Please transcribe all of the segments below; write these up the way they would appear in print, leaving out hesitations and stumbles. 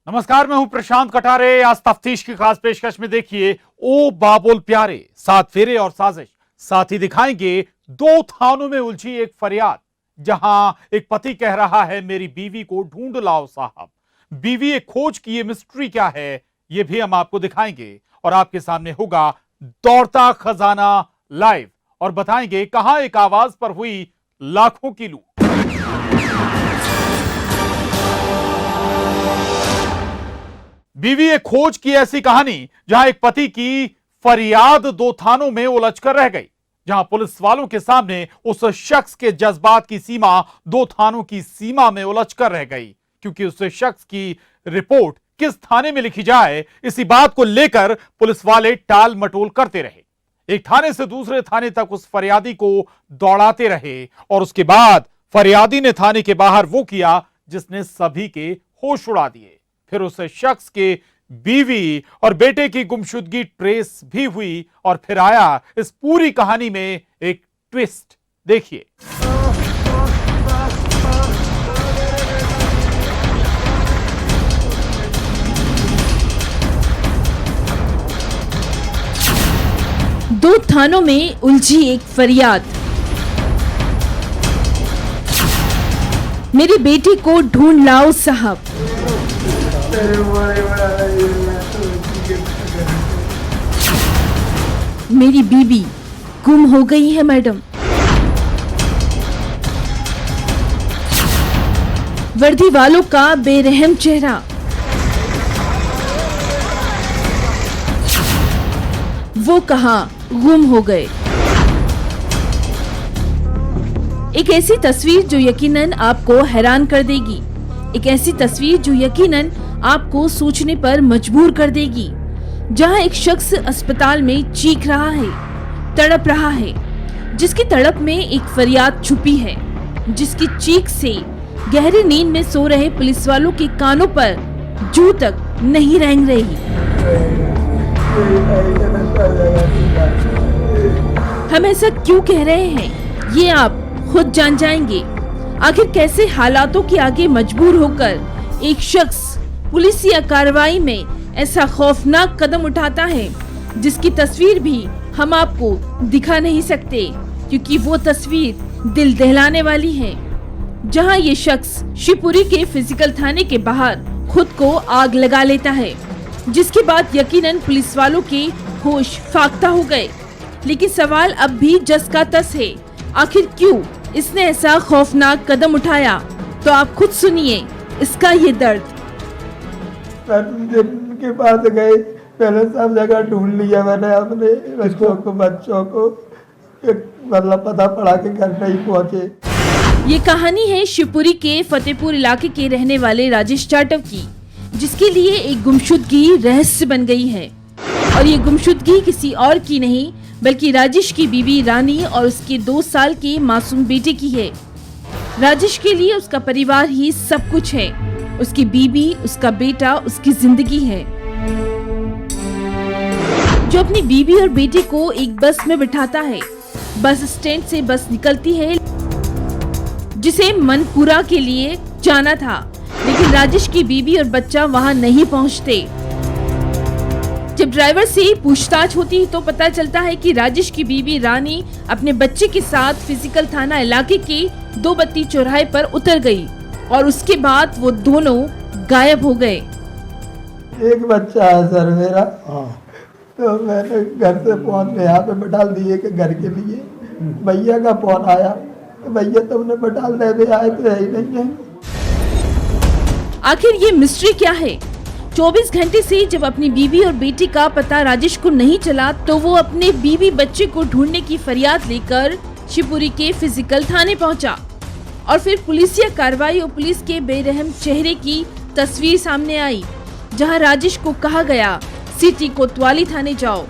नमस्कार, मैं हूं प्रशांत कटारे। आज तफ्तीश की खास पेशकश में देखिए ओ बाबुल प्यारे, 7 फेरे और साजिश। साथ ही दिखाएंगे 2 थानों में उलझी एक फरियाद, जहां एक पति कह रहा है मेरी बीवी को ढूंढ लाओ साहब। बीवी एक खोज की ये मिस्ट्री क्या है, ये भी हम आपको दिखाएंगे और आपके सामने होगा दौड़ता खजाना लाइव और बताएंगे कहां एक आवाज पर हुई लाखों की लूट। बीवी एक खोज की ऐसी कहानी जहां एक पति की फरियाद 2 थानों में उलझकर रह गई, जहां पुलिस वालों के सामने उस शख्स के जज्बात की सीमा 2 थानों की सीमा में उलझकर रह गई, क्योंकि उस शख्स की रिपोर्ट किस थाने में लिखी जाए, इसी बात को लेकर पुलिस वाले टाल मटोल करते रहे। एक थाने से दूसरे थाने तक उस फरियादी को दौड़ाते रहे और उसके बाद फरियादी ने थाने के बाहर वो किया जिसने सभी के होश उड़ा दिए। फिर उस शख्स के बीवी और बेटे की गुमशुदगी ट्रेस भी हुई और फिर आया इस पूरी कहानी में एक ट्विस्ट। देखिए। दो थानों में उलझी एक फरियाद, मेरी बेटी को ढूंढ लाओ साहब। मेरी बीबी गुम हो गई है मैडम। वर्दी वालों का बेरहम चेहरा, वो कहां गुम हो गए। एक ऐसी तस्वीर जो यकीनन आपको हैरान कर देगी, एक ऐसी तस्वीर जो यकीनन आपको सोचने पर मजबूर कर देगी, जहां एक शख्स अस्पताल में चीख रहा है, तड़प रहा है, जिसकी तड़प में एक फरियाद छुपी है, जिसकी चीख से गहरी नींद में सो रहे पुलिस वालों के कानों पर जू तक नहीं रेंग रही। हम ऐसा क्यों कह रहे हैं, ये आप खुद जान जाएंगे। आखिर कैसे हालातों के आगे मजबूर होकर एक शख्स पुलिसिया कार्रवाई में ऐसा खौफनाक कदम उठाता है, जिसकी तस्वीर भी हम आपको दिखा नहीं सकते, क्योंकि वो तस्वीर दिल दहलाने वाली है। जहां ये शख्स शिवपुरी के फिजिकल थाने के बाहर खुद को आग लगा लेता है, जिसके बाद यकीनन पुलिस वालों के होश फाख्ता हो गए। लेकिन सवाल अब भी जस का तस है, आखिर क्यों इसने ऐसा खौफनाक कदम उठाया। तो आप खुद सुनिए इसका ये दर्द। के पास गए, पहले सब जगह ढूंढ लिया मैंने अपने बच्चों को मतलब पता पड़ा के घर पे ही पहुंचे। ये कहानी है शिवपुरी के फतेहपुर इलाके के रहने वाले राजेश जाटव की, जिसके लिए एक गुमशुदगी रहस्य बन गई है। और ये गुमशुदगी किसी और की नहीं बल्कि राजेश की बीवी रानी और उसके 2 साल के मासूम बेटे की है। राजेश के लिए उसका परिवार ही सब कुछ है, उसकी बीवी, उसका बेटा, उसकी जिंदगी है। जो अपनी बीवी और बेटे को एक बस में बिठाता है, बस स्टैंड से बस निकलती है जिसे मनपुरा के लिए जाना था, लेकिन राजेश की बीवी और बच्चा वहां नहीं पहुंचते। जब ड्राइवर से पूछताछ होती तो पता चलता है कि राजेश की बीवी रानी अपने बच्चे के साथ फिजिकल थाना इलाके के 2 बत्ती चौराहे पर उतर गई और उसके बाद वो दोनों गायब हो गए। एक बच्चा है सर मेरा, तो मैंने घर से फोन यहाँ पे बैठाल दिए कि घर के लिए भैया का फोन आया, तो भैया तुमने बैठाल दे आए तो है ही नहीं है। आखिर ये मिस्ट्री क्या है। 24 घंटे से जब अपनी बीवी और बेटी का पता राजेश को नहीं चला, तो वो अपने बीवी बच्चे को ढूंढने की फरियाद लेकर शिवपुरी के फिजिकल थाने पहुंचा और फिर पुलिसिया कार्रवाई और पुलिस के बेरहम चेहरे की तस्वीर सामने आई, जहां राजेश को कहा गया सिटी कोतवाली थाने जाओ।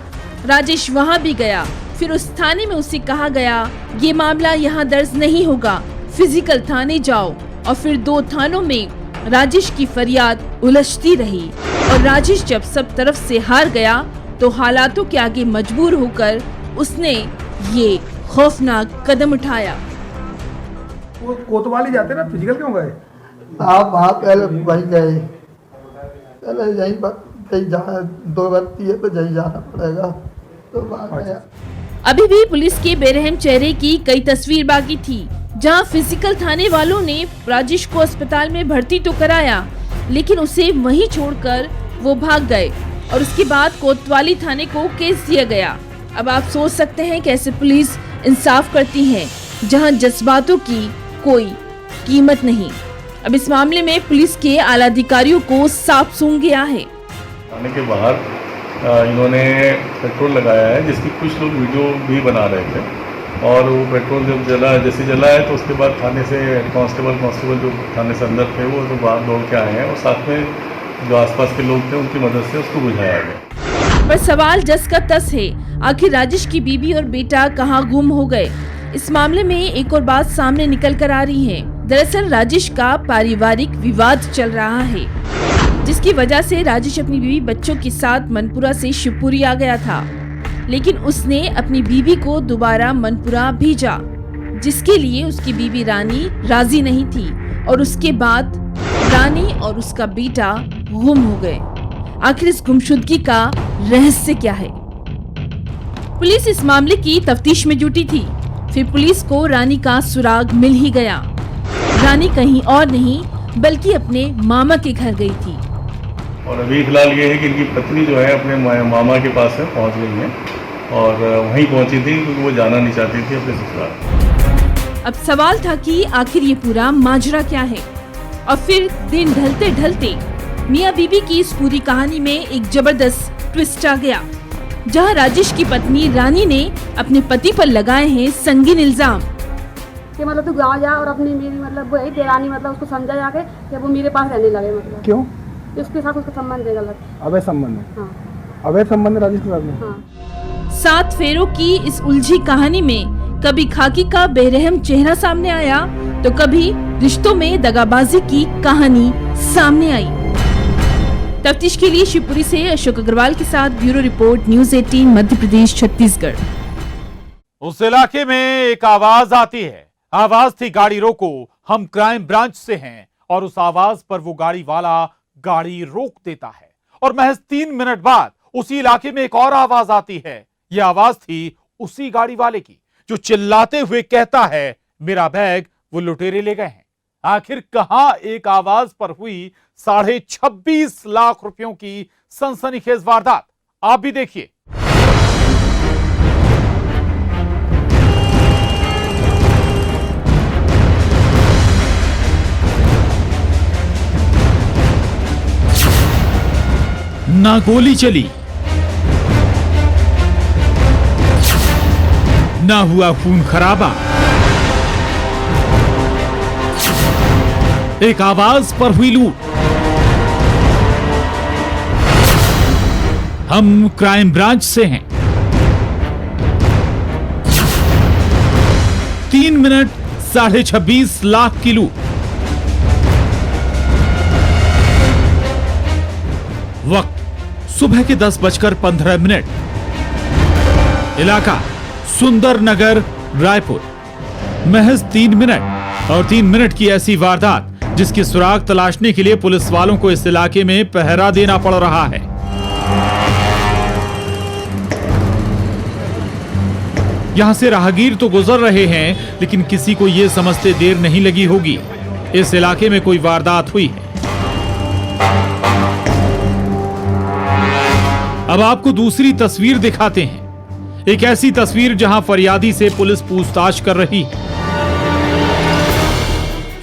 राजेश वहां भी गया, फिर उस थाने में उसे कहा गया ये मामला यहाँ दर्ज नहीं होगा, फिजिकल थाने जाओ। और फिर 2 थानों में राजेश की फरियाद उलझती रही और राजेश जब सब तरफ से हार गया तो हालातों के आगे मजबूर होकर उसने ये खौफनाक कदम उठाया। वो कोतवाली जाते ना, फिजिकल क्यों गए आप वहाँ पहले वही गए, चले यहीं जहाँ 2 बत्ती है तो यहीं जाना पड़ेगा, तो भाग गया। अभी भी पुलिस के बेरहम चेहरे की कई तस्वीर बाकी थी, जहां फिजिकल थाने वालों ने राजेश को अस्पताल में भर्ती तो कराया, लेकिन उसे वहीं छोड़कर वो भाग गए और उसके बाद कोतवाली थाने को केस दिया गया। अब आप सोच सकते हैं कैसे पुलिस इंसाफ करती है जहां जज्बातों की कोई कीमत नहीं। अब इस मामले में पुलिस के आला अधिकारियों को साफ सूंघ गया है। थाने के बाहर इन्होंने पेट्रोल लगाया है, जिसकी कुछ लोग वीडियो भी बना रहे थे, और वो पेट्रोल जब जला है तो उसके बाद थाने से कांस्टेबल जो थाने से अंदर थे वो तो बाहर दौड़ के आए हैं, और साथ में जो आसपास के लोग थे उनकी मदद से उसको बुझाया गया। पर सवाल जस का तस है, आखिर राजेश की बीबी और बेटा कहां गुम हो गए? इस मामले में एक और बात सामने निकल कर आ रही है। दरअसल राजेश का पारिवारिक विवाद चल रहा है, जिसकी वजह से राजेश अपनी बीवी बच्चों के साथ मनपुरा से शिवपुरी आ गया था, लेकिन उसने अपनी बीवी को दोबारा मनपुरा भेजा, जिसके लिए उसकी बीवी रानी राजी नहीं थी, और उसके बाद रानी और उसका बेटा गुम हो गए। आखिर इस गुमशुदगी का रहस्य क्या है? पुलिस इस मामले की तफ्तीश में जुटी थी। फिर पुलिस को रानी का सुराग मिल ही गया। रानी कहीं और नहीं बल्कि अपने मामा के घर गई थी, और अभी फिलहाल ये है कि इनकी पत्नी जो है अपने मामा के पास है, पहुंच गई है, और वहीं पहुंची थी क्योंकि वो जाना नहीं चाहती थी अपने ससुराल। अब सवाल था कि आखिर ये पूरा माजरा क्या है? और फिर दिन ढलते ढलते मियां बीबी की इस पूरी कहानी में एक जबरदस्त ट्विस्ट आ गया, जहां राजेश की पत्नी रानी ने अपने पति पर लगाए हैं संगीन इल्जाम कि मतलब तू गाँव जा और अपनी मेरी मतलब वही देरानी मतलब उसको समझा जाके कि वो मेरे पास रहने लगे, मतलब क्यों? उसके साथ उसका संबंध है गलत। अवैध संबंध है? हाँ। अवैध संबंध है राजेश के साथ में? हाँ। 7 फेरों की इस उलझी कहानी में कभी खाकी का बेरहम चेहरा सामने आया तो कभी रिश्तों में दगाबाजी की कहानी सामने आई। तफ्तीश के लिए शिवपुरी से अशोक अग्रवाल के साथ bureau report, news 18 Madhya Pradesh Chhattisgarh. उस इलाके में एक आवाज आती है। आवाज थी गाड़ी रोको, हम क्राइम ब्रांच से हैं, और उस आवाज पर वो गाड़ी वाला गाड़ी रोक देता है, और महज 3 मिनट बाद उसी इलाके में एक और आवाज आती है। यह आवाज थी उसी गाड़ी वाले की, जो चिल्लाते हुए कहता है मेरा बैग वो लुटेरे ले गए हैं। आखिर कहां एक आवाज पर हुई 26.5 लाख रुपयों की सनसनीखेज वारदात, आप भी देखिए। ना गोली चली, ना हुआ खून खराबा, एक आवाज पर हुई लूट। हम क्राइम ब्रांच से हैं। 3 मिनट 26.5 लाख की लूट। वक्त सुबह के 10:15। इलाका सुंदर नगर, रायपुर। महज 3 मिनट, और 3 मिनट की ऐसी वारदात जिसकी सुराग तलाशने के लिए पुलिस वालों को इस इलाके में पहरा देना पड़ रहा है। यहां से राहगीर तो गुजर रहे हैं, लेकिन किसी को यह समझते देर नहीं लगी होगी इस इलाके में कोई वारदात हुई है। अब आपको दूसरी तस्वीर दिखाते हैं, एक ऐसी तस्वीर जहां फरियादी से पुलिस पूछताछ कर रही है।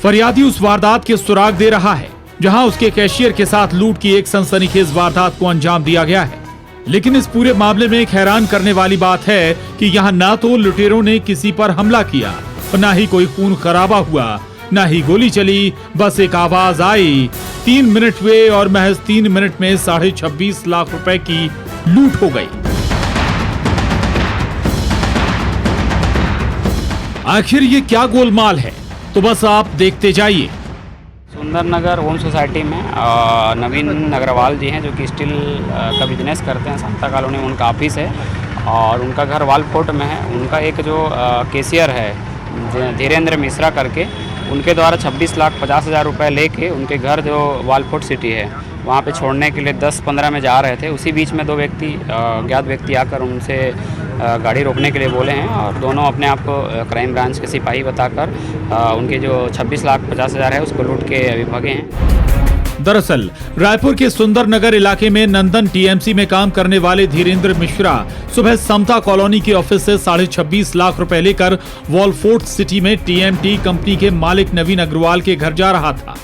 फरियादी उस वारदात के सुराग दे रहा है जहां उसके कैशियर के साथ लूट की एक सनसनीखेज वारदात को अंजाम दिया गया है। लेकिन इस पूरे मामले में एक हैरान करने वाली बात है कि यहाँ ना तो लुटेरों ने किसी पर हमला किया, ना ही कोई खून खराबा हुआ, ना ही गोली चली, बस एक आवाज आई। 3 मिनट हुए और महज 3 मिनट में 26.5 लाख रुपए की लूट हो गई। आखिर ये क्या गोलमाल है, तो बस आप देखते जाइए। सुंदर नगर होम सोसाइटी में नवीन अग्रवाल जी हैं, जो कि स्टील का बिजनेस करते हैं। समता कॉलोनी में उनका ऑफिस है और उनका घर वालकोट में है। उनका एक जो कैशियर है धीरेन्द्र मिश्रा करके, उनके द्वारा 26,50,000 रुपये लेके उनके घर जो वालफोर्ट सिटी है वहाँ पे छोड़ने के लिए 10-15 में जा रहे थे। उसी बीच में दो व्यक्ति अज्ञात व्यक्ति आकर उनसे गाड़ी रोकने के लिए बोले हैं और दोनों अपने आप को क्राइम ब्रांच के सिपाही बताकर उनके जो 26,50,000 है उसको लूट के अभी भागे हैं। दरअसल रायपुर के सुंदर नगर इलाके में नंदन टीएमसी में काम करने वाले धीरेन्द्र मिश्रा सुबह समता कॉलोनी के ऑफिस से 26.5 लाख रुपए लेकर वॉलफोर्ट सिटी में टीएमटी कंपनी के मालिक नवीन अग्रवाल के घर जा रहा था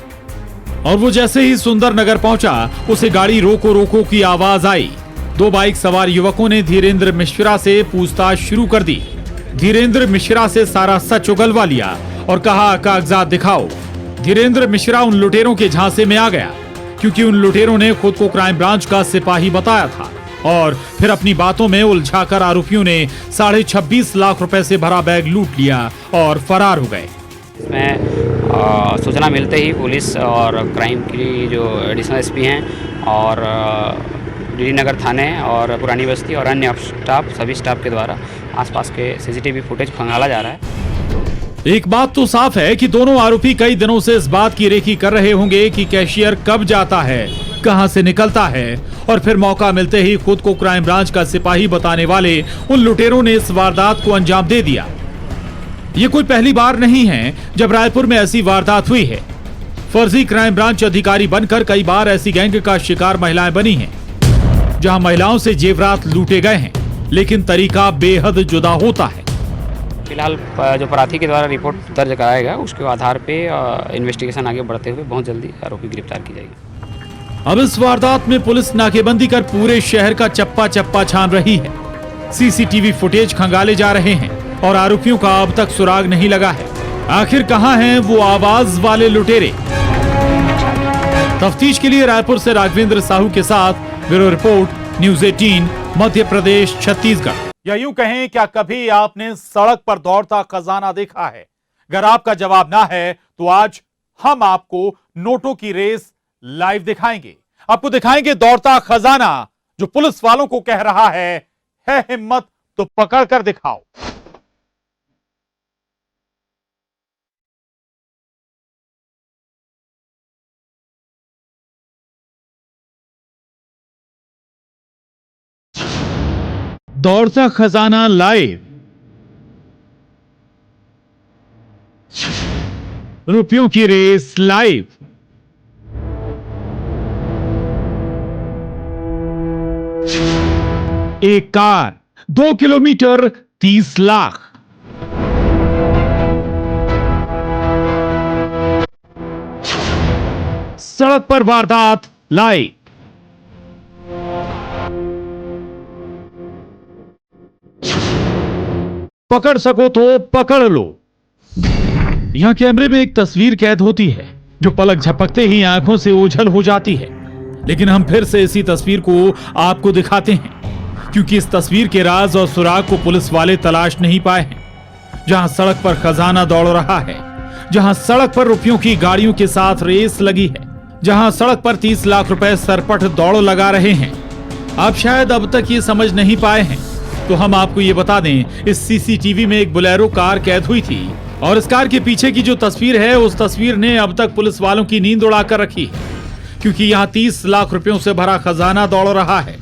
और वो जैसे ही सुंदर नगर पहुंचा उसे गाड़ी रोको रोको की आवाज आई। दो बाइक सवार युवकों ने धीरेन्द्र मिश्रा से पूछताछ शुरू कर दी। धीरेन्द्र मिश्रा से सारा सच उगलवा लिया और कहा कागजात दिखाओ। धीरेन्द्र मिश्रा उन लुटेरों के झांसे में आ गया क्योंकि उन लुटेरों ने खुद को क्राइम ब्रांच का सिपाही बताया था और फिर अपनी बातों में उलझाकर आरोपियों ने 26.5 लाख रुपए से भरा बैग लूट लिया और फरार हो गए। इसमें सूचना मिलते ही पुलिस और क्राइम की जो एडिशनल एसपी हैं और डीडी नगर थाने और पुरानी बस्ती और अन्य स्टाफ सभी स्टाफ के द्वारा आसपास के सीसीटीवी फुटेज खंगाला जा रहा है। एक बात तो साफ है कि दोनों आरोपी कई दिनों से इस बात की रेकी कर रहे होंगे कि कैशियर कब जाता है, कहां से निकलता है और फिर मौका मिलते ही खुद को क्राइम ब्रांच का सिपाही बताने वाले उन लुटेरों ने इस वारदात को अंजाम दे दिया। ये कोई पहली बार नहीं है जब रायपुर में ऐसी वारदात हुई है। फर्जी क्राइम ब्रांच अधिकारी बनकर कई बार ऐसी गैंग का शिकार महिलाएं बनी हैं, जहां महिलाओं से जेवरात लूटे गए हैं, लेकिन तरीका बेहद जुदा होता है। फिलहाल जो प्रार्थी के द्वारा रिपोर्ट दर्ज कराया गया उसके आधार पे इन्वेस्टिगेशन आगे बढ़ते हुए बहुत जल्दी आरोपी गिरफ्तार की जाएगी। अब इस वारदात में पुलिस नाकेबंदी कर पूरे शहर का चप्पा चप्पा छान रही है। सीसीटीवी फुटेज खंगाले जा रहे हैं और आरोपियों का अब तक सुराग नहीं लगा है। आखिर कहां हैं वो आवाज वाले लुटेरे? तफ्तीश के लिए रायपुर से राघवेंद्र साहू के साथ bureau report, news 18, Madhya Pradesh, Chhattisgarh. या यूं कहें, क्या कभी आपने सड़क पर दौड़ता खजाना देखा है? अगर आपका जवाब ना है तो आज हम आपको नोटों की रेस लाइव दिखाएंगे। आपको दिखाएंगे दौड़ता खजाना जो पुलिस वालों को कह रहा है हिम्मत तो पकड़ कर दिखाओ। दौड़ता खजाना लाइव। रुपयों की रेस लाइव। एक कार 2 किलोमीटर 30 लाख। सड़क पर वारदात लाइव। पकड़ सको तो पकड़ लो। यहां कैमरे में एक तस्वीर कैद होती है जो पलक झपकते ही आंखों से ओझल हो जाती है, लेकिन हम फिर से इसी तस्वीर को आपको दिखाते हैं क्योंकि इस तस्वीर के राज और सुराग को पुलिस वाले तलाश नहीं पाए हैं। जहां सड़क पर खजाना दौड़ रहा है, जहां सड़क पर रुपयों की गाड़ियों के साथ रेस लगी है, जहां सड़क पर 30 लाख रुपए सरपट दौड़ लगा रहे हैं, आप शायद अब तक ये समझ नहीं पाए हैं तो हम आपको ये बता दें, इस सीसीटीवी में एक बोलेरो कार कैद हुई थी और इस कार के पीछे की जो तस्वीर है उस तस्वीर ने अब तक पुलिस वालों की नींद उड़ाकर रखी है क्योंकि यहाँ 30 लाख रुपयों से भरा खजाना दौड़ रहा है।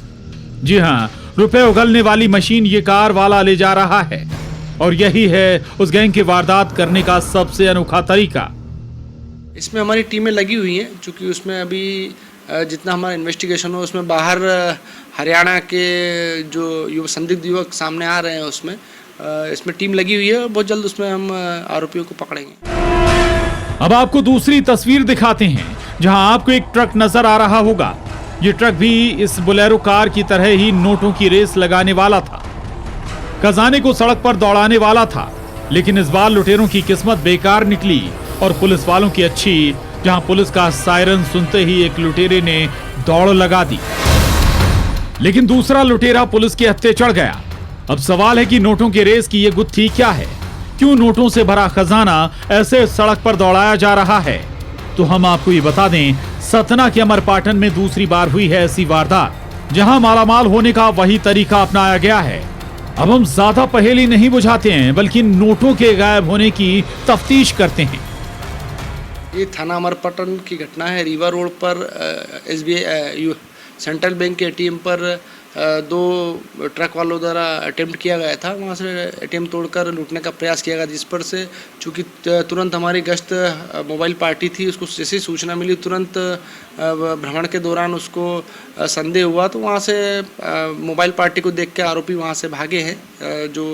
जी हाँ, रुपए उगलने वाली मशीन ये कार वाला ले जा रहा है और यही है उस गैंग की वारदात करने का सबसे अनोखा तरीका। इसमें हमारी टीमें लगी हुई हैं, चूँकि उसमें अभी जितना हमारा इन्वेस्टिगेशन हो उसमें बाहर हरियाणा के जो संदिग्ध युवक सामने आ रहे हैं उसमें इसमें टीम लगी हुई है और बहुत जल्द उसमें हम आरोपियों को पकड़ेंगे। अब आपको दूसरी तस्वीर दिखाते हैं जहां आपको एक ट्रक नजर आ रहा होगा। ये ट्रक भी इस बोलेरो कार की तरह ही नोटों की रेस लगाने वाला था, खजाने को सड़क पर दौड़ाने वाला था, लेकिन इस बार लुटेरों की किस्मत बेकार निकली और पुलिस वालों की अच्छी, जहां पुलिस का सायरन सुनते ही एक लुटेरे ने दौड़ लगा दी, लेकिन दूसरा लुटेरा पुलिस के हत्थे चढ़ गया। अब सवाल है कि नोटों के रेस की ये गुत्थी क्या है? क्यों नोटों से भरा खजाना ऐसे सड़क पर दौड़ाया जा रहा है? तो हम आपको ये बता दें, सतना के अमरपाटन में दूसरी बार हुई है ऐसी वारदात जहां मालामाल होने का वही तरीका अपनाया गया है। अब हम ज्यादा पहेली नहीं बुझाते हैं बल्कि नोटों के गायब होने की तफ्तीश करते हैं। ये थाना अमरपटन की घटना है। रीवा रोड पर SBI सेंट्रल बैंक के ATM पर दो ट्रक वालों द्वारा अटेम्प्ट किया गया था। वहाँ से ATM तोड़कर लूटने का प्रयास किया गया, जिस पर से चूँकि तुरंत हमारी गश्त मोबाइल पार्टी थी, उसको जैसी सूचना मिली तुरंत भ्रमण के दौरान उसको संदेह हुआ, तो वहाँ से मोबाइल पार्टी को देख के आरोपी वहाँ से भागे हैं जो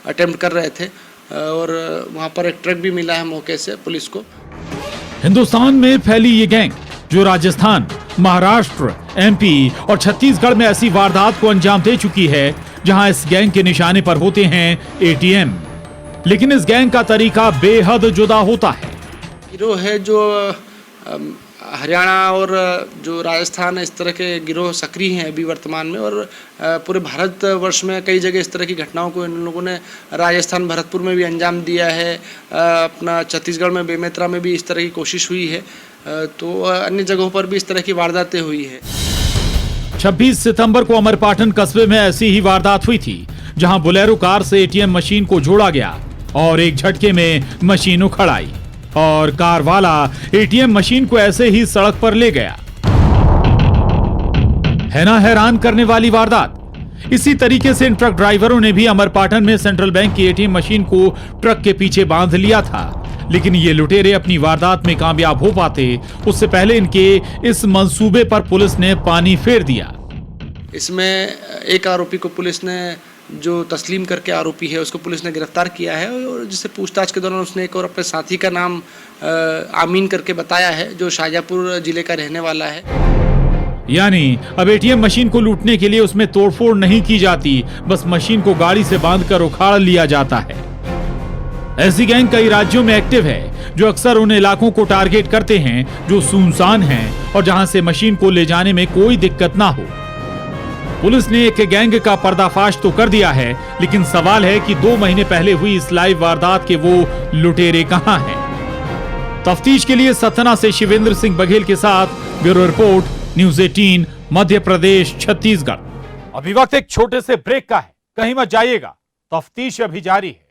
अटेम्प्ट कर रहे थे, और वहाँ पर एक ट्रक भी मिला है मौके से पुलिस को। हिंदुस्तान में फैली ये गैंग जो राजस्थान, महाराष्ट्र, MP और छत्तीसगढ़ में ऐसी वारदात को अंजाम दे चुकी है जहां इस गैंग के निशाने पर होते हैं ATM, लेकिन इस गैंग का तरीका बेहद जुदा होता है। गिरोह है जो हरियाणा और जो राजस्थान, इस तरह के गिरोह सक्रिय हैं अभी वर्तमान में, और पूरे भारतवर्ष में कई जगह इस तरह की घटनाओं को इन लोगों ने राजस्थान भरतपुर में भी अंजाम दिया है, अपना छत्तीसगढ़ में बेमेतरा में भी इस तरह की कोशिश हुई है, तो अन्य जगहों पर भी इस तरह की वारदातें हुई है। 26 सितंबर को अमरपाटन कस्बे में ऐसी ही वारदात हुई थी जहां बोलेरो कार से ATM मशीन को जोड़ा गया और एक झटके में मशीन उखड़ आई और कार वाला ATM मशीन को ऐसे ही सड़क पर ले गया। है ना हैरान करने वाली वारदात। इसी तरीके से इन ट्रक ड्राइवरों ने भी अमरपाटन में सेंट्रल बैंक की ATM मशीन को ट्रक के पीछे बांध लिया था, लेकिन ये लुटेरे अपनी वारदात में कामयाब हो पाते उससे पहले इनके इस मंसूबे पर पुलिस ने पानी फेर दिया। इसमें एक आरोपी को पुलिस ने, जो तस्लीम करके आरोपी है, उसको पुलिस ने गिरफ्तार किया है, और जिससे पूछताछ के दौरान उसने एक और अपने साथी का नाम आमीन करके बताया है, जो शाहजहाँपुर जिले का रहने वाला है। यानी अब ATM मशीन को लूटने के लिए उसमें तोड़फोड़ नहीं की जाती, बस मशीन को गाड़ी से बांधकर उखाड़ लिया जाता है। ऐसी गैंग कई राज्यों में एक्टिव है जो अक्सर उन इलाकों को टारगेट करते हैं जो सुनसान हैं और जहां से मशीन को ले जाने में कोई दिक्कत ना हो। पुलिस ने एक गैंग का पर्दाफाश तो कर दिया है, लेकिन सवाल है कि 2 महीने पहले हुई इस लाइव वारदात के वो लुटेरे कहां हैं? तफ्तीश के लिए सतना से शिवेंद्र सिंह बघेल के साथ bureau report, news 18 Madhya Pradesh, Chhattisgarh. अभी वक्त एक छोटे से ब्रेक का है, कहीं मत जाइएगा, तफ्तीश अभी जारी है।